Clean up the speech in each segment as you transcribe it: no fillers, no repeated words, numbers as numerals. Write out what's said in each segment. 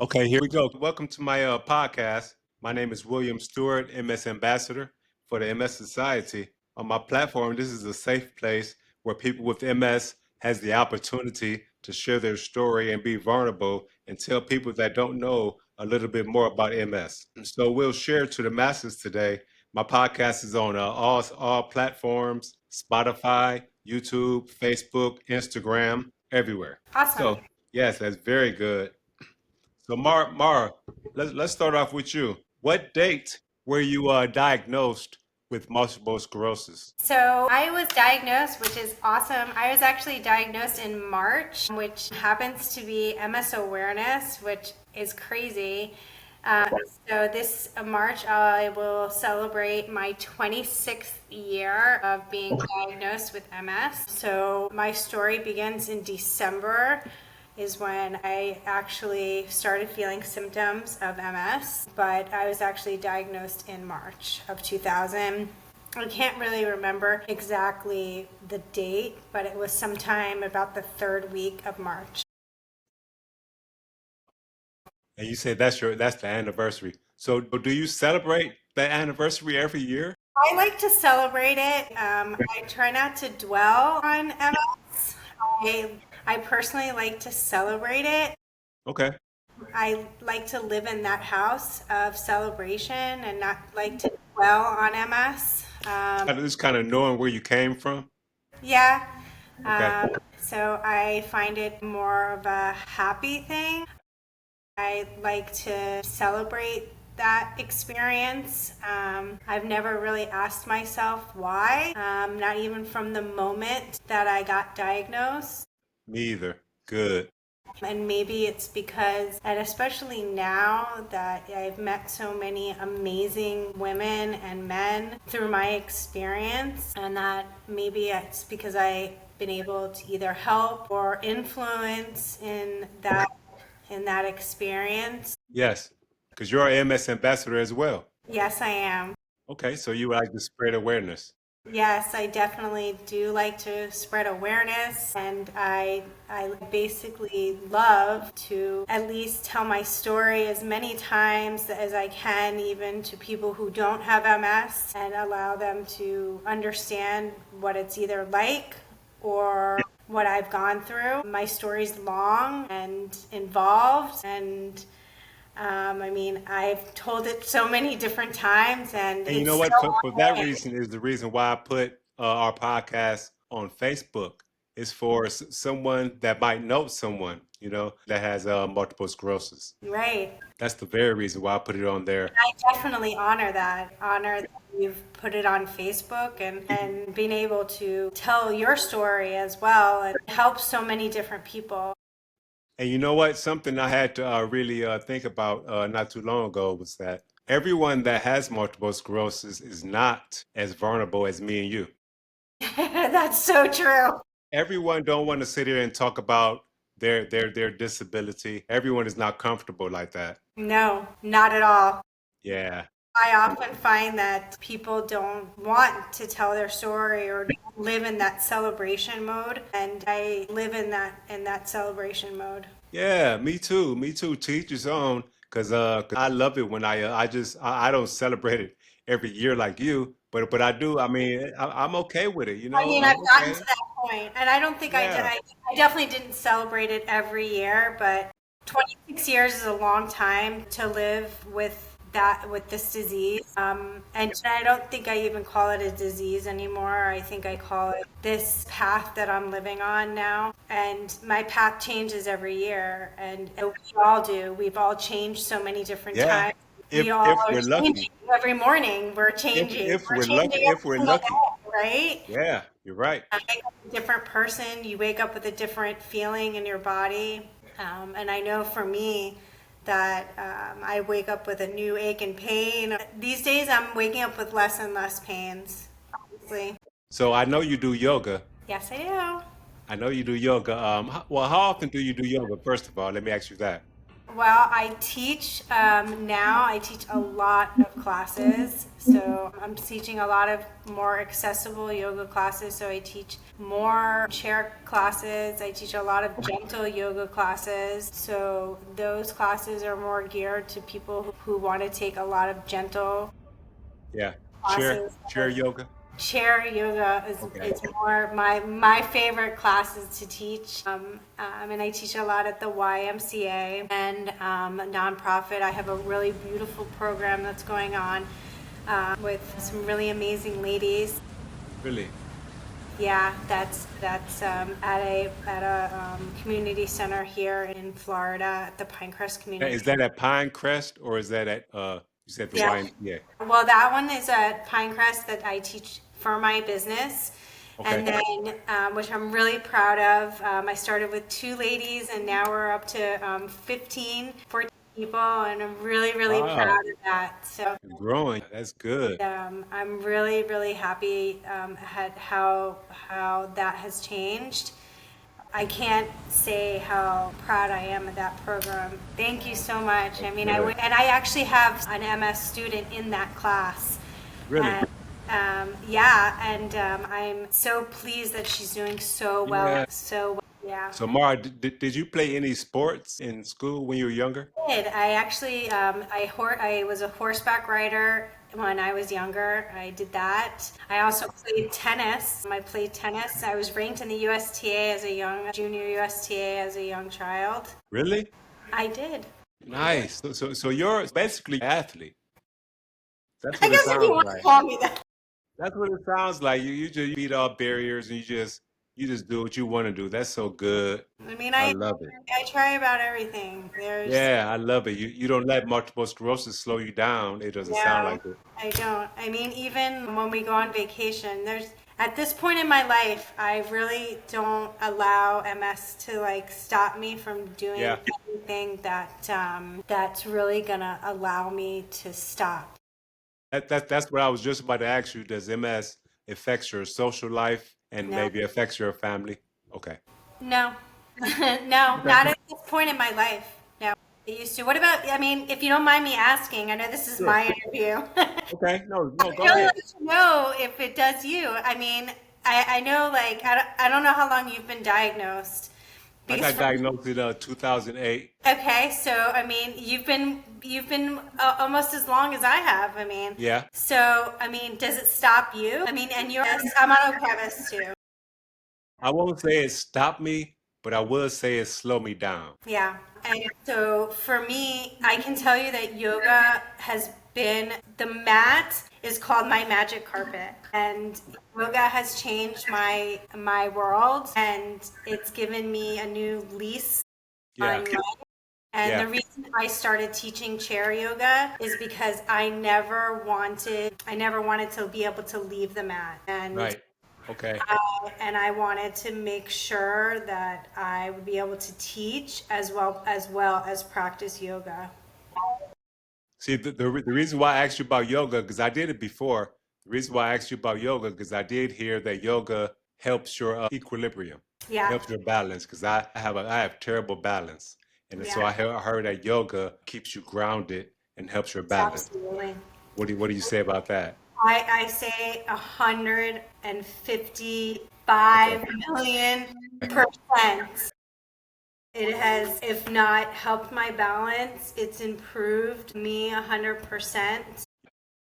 Okay, here we go. Welcome to my podcast. My name is William Stewart, MS Ambassador for the MS Society. On my platform, this is a safe place where people with MS has the opportunity to share their story and be vulnerable and tell people that don't know a little bit more about MS. So we'll share to the masses today. My podcast is on all platforms: Spotify, YouTube, Facebook, Instagram, everywhere. Awesome. So yes, that's very good. So Mara, let's start off with you. What date were you diagnosed with multiple sclerosis? So I was diagnosed, which is awesome. I was actually diagnosed in March, which happens to be MS awareness, which is crazy. Uh, so this March, I will celebrate my 26th year of being diagnosed with MS. So my story begins in December, is when I actually started feeling symptoms of MS, but I was actually diagnosed in March of 2000. I can't really remember exactly the date, but it was sometime about the third week of March. And you said that's the anniversary. So do you celebrate that anniversary every year? I like to celebrate it. I try not to dwell on MS. I personally like to celebrate it. Okay. I like to live in that house of celebration and not like to dwell on MS. Just kind of knowing where you came from. Yeah. Okay. So I find it more of a happy thing. I like to celebrate that experience. I've never really asked myself why, not even from the moment that I got diagnosed. Me either. Good. And maybe it's because, and especially now that I've met so many amazing women and men through my experience, and that maybe it's because I've been able to either help or influence in that experience. Yes, because you're an MS ambassador as well. Yes, I am. Okay, so you like to spread awareness. Yes, I definitely do like to spread awareness, and I basically love to at least tell my story as many times as I can, even to people who don't have MS, and allow them to understand what it's either like or what I've gone through. My story's long and involved, and I mean, I've told it so many different times, and And you it's know what? still For that ongoing. reason is the reason why I put our podcast on Facebook. Is for someone that might know someone, that has multiple sclerosis. Right. That's the very reason why I put it on there. I definitely honor that. Honor that you've put it on Facebook and being able to tell your story as well and help so many different people. And you know what? Something I had to really think about not too long ago was that everyone that has multiple sclerosis is not as vulnerable as me and you. That's so true. Everyone don't want to sit here and talk about their disability. Everyone is not comfortable like that. No, not at all. Yeah. I often find that people don't want to tell their story or don't live in that celebration mode, and I live in that celebration mode. Yeah, me too. Me too. To each his own. Cause I love it when I don't celebrate it every year like you, but I do. I mean, I'm okay with it. I mean, I'm I've gotten to okay. that point, and I don't think I did. Yeah. I definitely didn't celebrate it every year, but 26 years is a long time to live with this disease. And I don't think I even call it a disease anymore. I think I call it this path that I'm living on now. And my path changes every year, and we all do. We've all changed so many different Yeah. times. We all If are we're lucky. changing every morning. We're changing. If We're we're lucky, changing if every we're single lucky. day, right? Yeah, you're right. You wake up a different person. You wake up with a different feeling in your body. And I know for me that I wake up with a new ache and pain. These days, I'm waking up with less and less pains, honestly. So I know you do yoga. Yes, I do. I know you do yoga. Well, how often do you do yoga? First of all, let me ask you that. Well, I teach now. I teach a lot of classes. So I'm teaching a lot of more accessible yoga classes. So I teach more chair classes. I teach a lot of gentle yoga classes. So those classes are more geared to people who want to take a lot of gentle Yeah. classes. Chair yoga. Chair yoga Okay. is more my favorite classes to teach. And I teach a lot at the YMCA and a nonprofit. I have a really beautiful program that's going on with some really amazing ladies. Really? Yeah, that's at a community center here in Florida at the Pinecrest Is Community. that at Pine Crest or is that at you said the Yeah. YMCA? Well, that one is at Pinecrest that I teach for my business. And Okay. then, which I'm really proud of. I started with two ladies and now we're up to 15, 14 people. And I'm really, really Wow. proud of that. So You're growing. That's good. I'm really, really happy at how that has changed. I can't say how proud I am of that program. Thank you so much. That's I mean, good. and I actually have an MS student in that class. Really? And yeah, and I'm so pleased that she's doing so well. Yeah. So well. Yeah. So Mara, did you play any sports in school when you were younger? I actually I was a horseback rider when I was younger. I did that. I also played tennis. I played tennis. I was ranked in the USTA as a young junior USTA as a young child. Really? I did. Nice. So you're basically an athlete. That's I what it guess if you sounds want to like. call me that. That's what it sounds like. You just beat all barriers and you just do what you want to do. That's so good. I mean, I love it. I try about everything. There's Yeah, I love it. You don't let multiple sclerosis slow you down. It doesn't sound no, like it. I don't. I mean, even when we go on vacation, there's at this point in my life, I really don't allow MS to like stop me from doing Yeah. anything that's really gonna allow me to stop. That's what I was just about to ask you. Does MS affect your social life and No, maybe affects your family? Okay. no, no, Okay. not at this point in my life. No, it used to. What about? I mean, if you don't mind me asking, I know this is Sure. my interview. Okay. No, no, I'd go really ahead. like to know if it does you. I mean, I know like I don't know how long you've been diagnosed. I Because got for me, diagnosed in 2008. okay, so I mean, you've been almost as long as I have. I mean, Yeah. so I mean, does it stop you? I mean, and I'm on OCABS too. I won't say it stopped me, but I will say it slowed me down. Yeah. And so for me, I can tell you that yoga has been the mat is called my magic carpet. And yoga has changed my world and it's given me a new lease Yeah. on life. And Yeah. the reason I started teaching chair yoga is because I never wanted to be able to leave the mat. Right. Okay. And I wanted to make sure that I would be able to teach as well as practice yoga. See, the reason why I asked you about yoga, because I did it before. The reason why I asked you about yoga, because I did hear that yoga helps your equilibrium, Yeah, helps your balance. Because I have terrible balance, and so yeah, I heard that yoga keeps you grounded and helps your balance. absolutely. What do you say about that? I say Okay. 155 million%. It has, if not helped my balance, it's improved me 100%.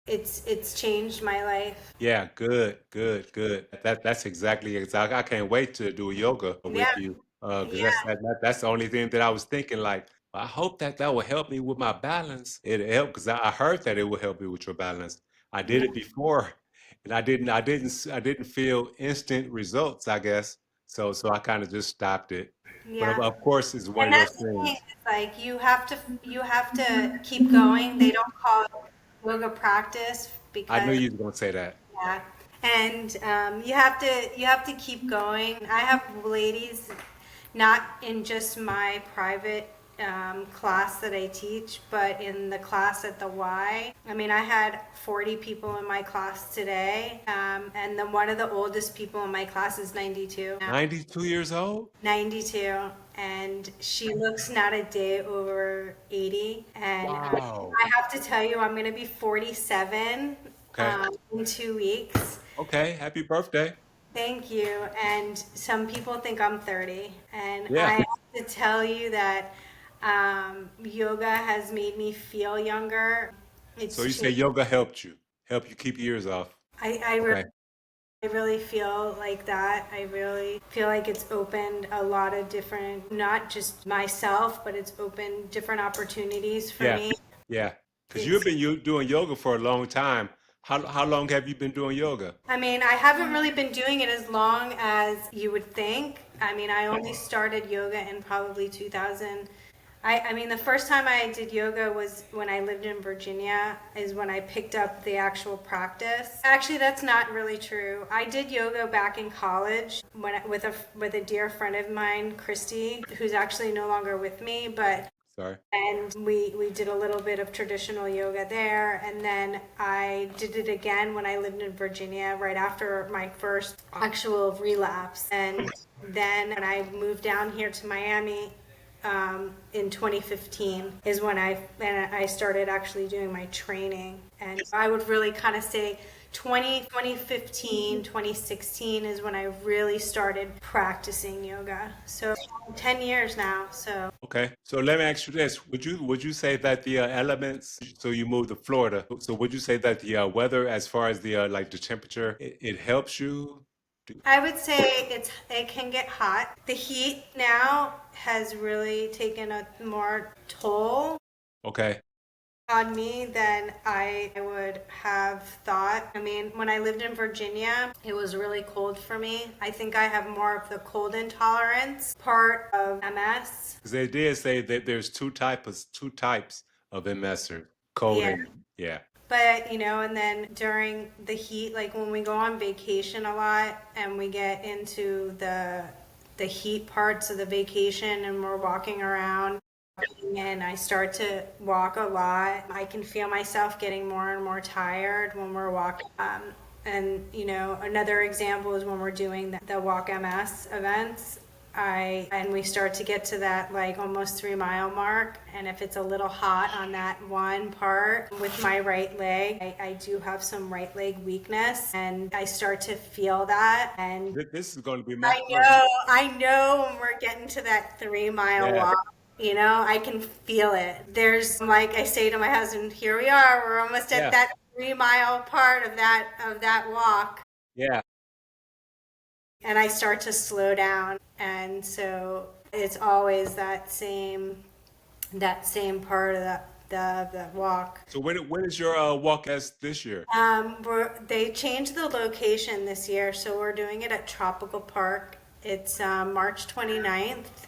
It's changed my life. Yeah, good, good, good. That's exactly. I can't wait to do yoga Yeah, with you. Because yeah, that's the only thing that I was thinking. Like, I hope that will help me with my balance. It helped because I heard that it will help you with your balance. I did yeah, it before, and I didn't feel instant results. I guess so. I kind of just stopped it. But yeah. of course, it's one And of those that's the thing. things. It's like you have to keep going. They don't call it yoga practice I knew because you was gonna say that. yeah. And you have to keep going. I have ladies, not in just my private class that I teach, but in the class at the Y, I mean, I had 40 people in my class today, and then one of the oldest people in my class is 92. 92 years old? 92, and she looks not a day over 80. And Wow. I have to tell you, I'm going to be 47 Okay. in 2 weeks. Okay. Happy birthday. Thank you. And some people think I'm 30. And Yeah. I have to tell you that yoga has made me feel younger. So It's you say changed. yoga helped you keep years off. I really Okay. I really feel like that. I really feel like it's opened a lot of different, not just myself, but it's opened different opportunities for Yeah. me. Yeah. Because you've It's, been doing yoga for a long time. How long have you been doing yoga? I mean, I haven't really been doing it as long as you would think. I mean, I only started yoga in probably 2000. I mean, the first time I did yoga was when I lived in Virginia, is when I picked up the actual practice. Actually, that's not really true. I did yoga back in college with a dear friend of mine, Christy, who's actually no longer with me, but Sorry. and we did a little bit of traditional yoga there, and then I did it again when I lived in Virginia right after my first actual relapse. And then when I moved down here to Miami in 2015 is when I started actually doing my training. And I would really kind of say 2015, 2016 is when I really started practicing yoga. So 10 years now. So Okay. So let me ask you this. Would you say that the elements, so you moved to Florida, so would you say that the weather as far as the like the temperature, it helps you? I would say it can get hot. The heat now has really taken a more toll Okay. on me than I would have thought. I mean, when I lived in Virginia, it was really cold for me. I think I have more of the cold intolerance part of MS. Because they did say that there's two types of MS, or cold Yeah. and yeah. But, and then during the heat, like when we go on vacation a lot and we get into the heat parts of the vacation and we're walking around and I start to walk a lot, I can feel myself getting more and more tired when we're walking. And another example is when we're doing the Walk MS events. And we start to get to that like almost 3 mile mark, and if it's a little hot on that one part with my right leg, I do have some right leg weakness, and I start to feel that. And This is going to be my I first. know, I know when we're getting to that 3 mile Yeah. walk. I can feel it. There's like I say to my husband, here we are. We're almost at Yeah. that 3 mile part of that walk, Yeah. and I start to slow down. And so it's always that same part of the walk. So when is your walk as this year? They changed the location this year, so we're doing it at Tropical Park. It's March 29th.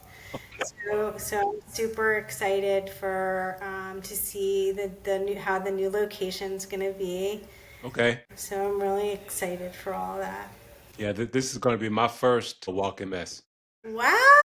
So I'm super excited for to see the new how the new location's gonna be. Okay. So I'm really excited for all that. Yeah, this is going to be my first walk MS. Wow!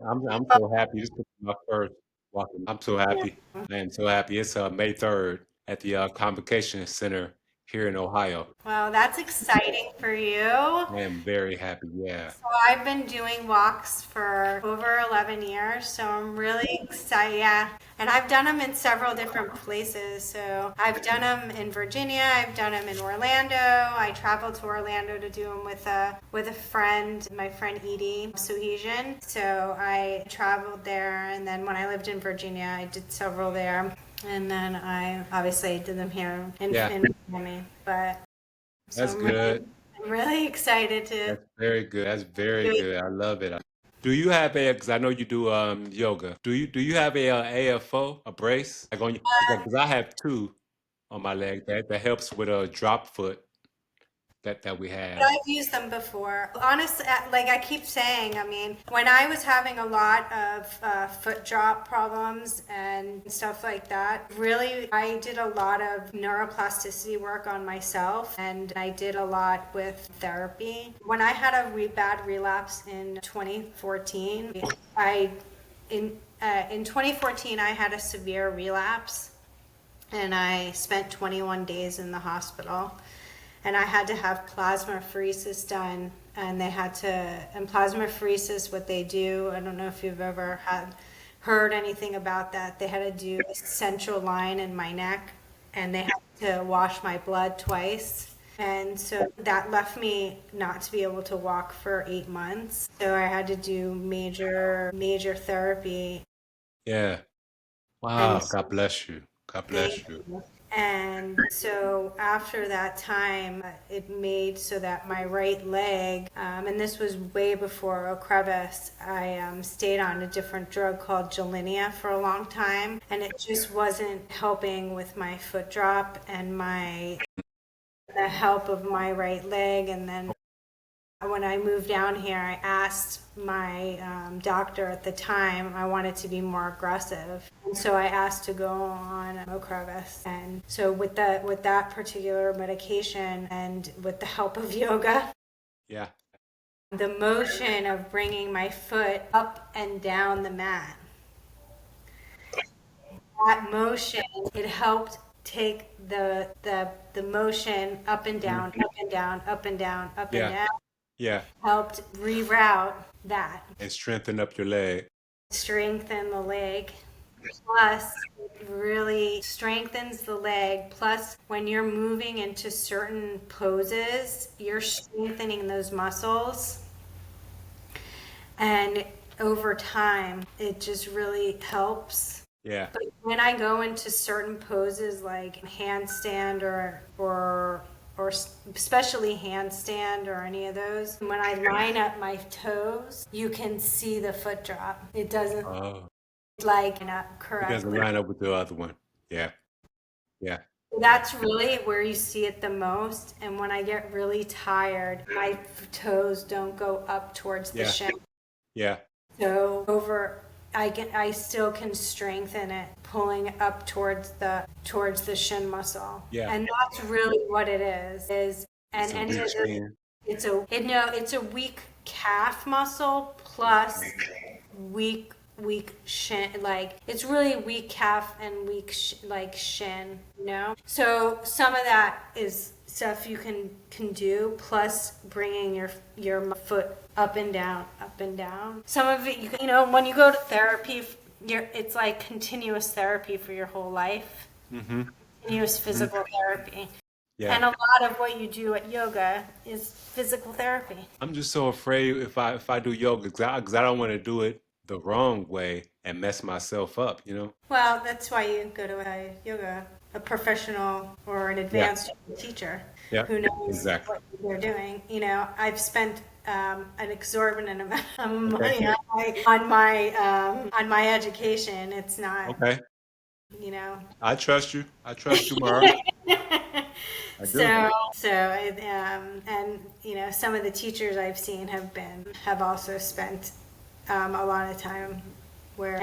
I'm so happy. This is my first walk. I'm so happy. I am so happy. It's May 3rd at the Convocation Center here in Ohio. Well, that's exciting for you. I am very happy. Yeah. So I've been doing walks for over 11 years, so I'm really excited. Yeah. And I've done them in several different places. So I've done them in Virginia, I've done them in Orlando. I traveled to Orlando to do them with a friend, my friend Edie Suhesian. So I traveled there, and then when I lived in Virginia, I did several there. And then I obviously did them here Yeah. in Miami. But so That's good. I'm really excited to That's very good. That's very do good. I love it. Do you have a, because I know you do yoga. Do you have a AFO, a brace? Like on your, because I have two on my leg that helps with a drop foot that we have. I've used them before. Honestly, like I keep saying, I mean, when I was having a lot of foot drop problems and stuff like that, really, I did a lot of neuroplasticity work on myself, and I did a lot with therapy. When I had a bad relapse in 2014, I in 2014, I had a severe relapse, and I spent 21 days in the hospital, and I had to have plasmapheresis done. And they had to, and plasmapheresis, what they do, I don't know if you've ever heard anything about that. They had to do a central line in my neck, and they had to wash my blood twice. And so that left me not to be able to walk for 8 months. So I had to do major therapy. Yeah. And Wow. God bless you. God thank bless you. you. And so after that time, it made so that my right leg, and this was way before Ocrevus, I stayed on a different drug called Gilenya for a long time, and it just wasn't helping with my foot drop and the help of my right leg. And then when I moved down here, I asked my doctor at the time, I wanted to be more aggressive. And so I asked to go on Ocrevus. And so with that particular medication and with the help of yoga, Yeah. the motion of bringing my foot up and down the mat, that motion, it helped take the motion up and Mhm. down, up and down, up and down, up and Yeah. down, Yeah. helped reroute that, And strengthen up your leg. strengthen the leg. Plus, it really strengthens the leg. Plus, when you're moving into certain poses, you're strengthening those muscles. And over time, it just really helps. Yeah. But when I go into certain poses like handstand or especially handstand or any of those, when I line up my toes, you can see the foot drop. It doesn't Oh, like not it doesn't correctly. line up with the other one. Yeah. Yeah. Yeah. That's really where you see it the most. And when I get really tired, my toes don't go up towards the Yeah. shin. Yeah. So I still can strengthen it, pulling up towards the shin muscle. Yeah. And that's really what it is and It's a any weak of the shin. it's a weak calf muscle plus weak shin, like it's really weak calf and like shin, so some of that is stuff you can do, plus bringing your foot up and down. Some of it, when you go to therapy, it's like continuous therapy for your whole life, Mm-hmm. continuous Hmm. physical therapy. Yeah. And a lot of what you do at yoga is physical therapy. I'm just so afraid if I do yoga, 'cause I don't want to do it the wrong way and mess myself up, you know? Well, that's why you go to a professional or an Yeah. advanced teacher Yeah. who knows Exactly. what they're doing. I've spent an exorbitant amount of Okay. money on my education. It's not, Okay. you know. I trust you. I trust you, Mara. I do. And some of the teachers I've seen have also spent a lot of time where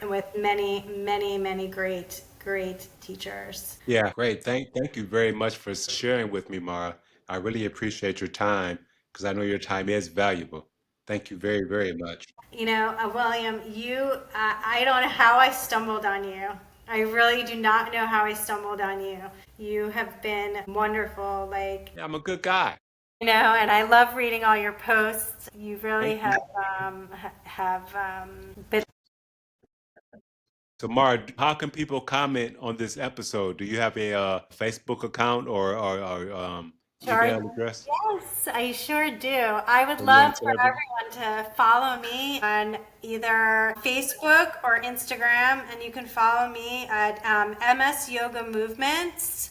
with many great teachers. Yeah. Great. Thank you very much for sharing with me, Mara. I really appreciate your time because I know your time is valuable. Thank you very, very much. William, I don't know how I stumbled on you. I really do not know how I stumbled on you. You have been wonderful, Yeah, I'm a good guy. and I love reading all your posts. You really Thank you. have been. So, Mara, how can people comment on this episode? Do you have a Facebook account or Sure. email address Yes, I sure do. I would for you love and for everyone? everyone to follow me on either Facebook or Instagram, and you can follow me at MS Yoga Movements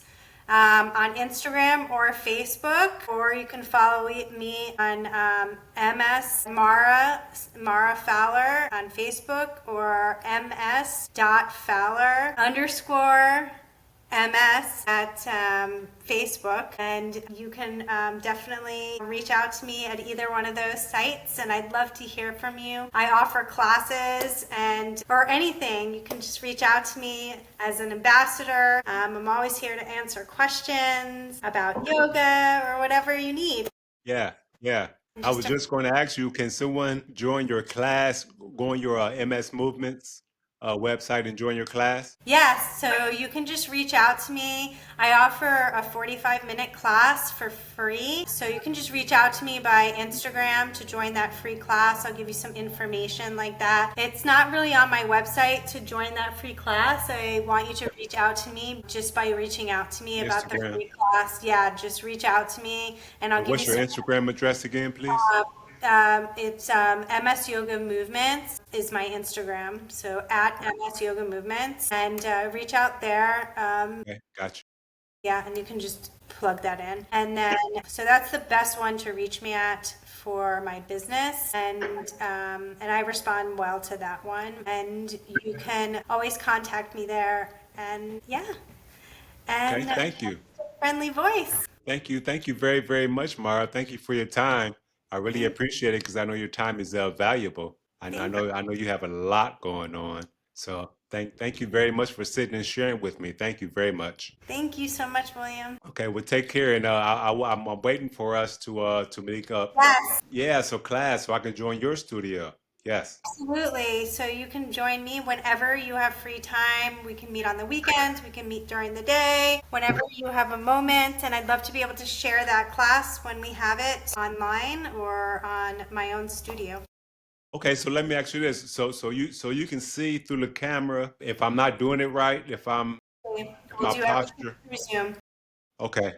on Instagram or Facebook, or you can follow me on MS Mara Fowler on Facebook, or ms.fowler underscore MS at Facebook, and you can definitely reach out to me at either one of those sites, and I'd love to hear from you. I offer classes and or anything. You can just reach out to me as an ambassador. I'm always here to answer questions about yoga or whatever you need. Yeah, yeah. I was Just just going to ask you, can someone join your class, go on your MS Movements website and join your class? Yes, so you can just reach out to me. I offer a 45-minute class for free. So you can just reach out to me by Instagram to join that free class. I'll give you some information like that. It's not really on my website to join that free class. I want you to reach out to me just by reaching out to me about the Instagram. free class. Yeah, just reach out to me and I'll And give you what's your some. Instagram address again, please? It's MS Yoga Movements is my Instagram. So at MS Yoga Movements and reach out there. Okay, gotcha. Yeah, and you can just plug that in. And then, so that's the best one to reach me at for my business. And I respond well to that one. And you can always contact me there. And yeah, Okay, and thank you. friendly voice. Thank you. Thank you very, very much, Mara. Thank you for your time. I really Thank, appreciate it because I know your time is valuable. thank, I know you have a lot going on. So thank you very much for sitting and sharing with me. Thank you very much. thank you so much, William. Okay, well, take care, and I'm waiting for us to meet up. Yes, Yeah, so class, so I can join your studio. Yes. absolutely. So you can join me whenever you have free time. We can meet on the weekends, we can meet during the day, whenever you have a moment. And I'd love to be able to share that class when we have it online or on my own studio. Okay, so let me ask you this. So you can see through the camera if I'm not doing it right, Okay. if We'll my do everything posture. through Zoom. Okay.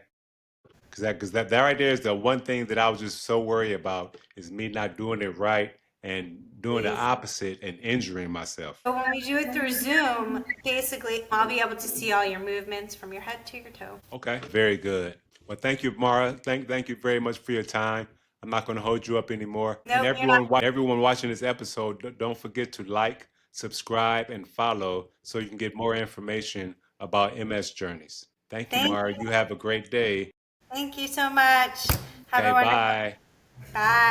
That right there is the one thing that I was just so worried about is me not doing it right and doing the Please. opposite and injuring myself. But when we do it through Zoom, basically, I'll be able to see all your movements from your head to your toe. Okay, very good. Well, thank you, Mara. Thank you very much for your time. I'm not going to hold you up anymore. And Nope, you're not. everyone watching this episode, don't forget to like, subscribe, and follow so you can get more information about MS journeys. Thank you, Thank Mara. you. You have a great day. Thank you so much. Have a Okay, wonderful bye. bye.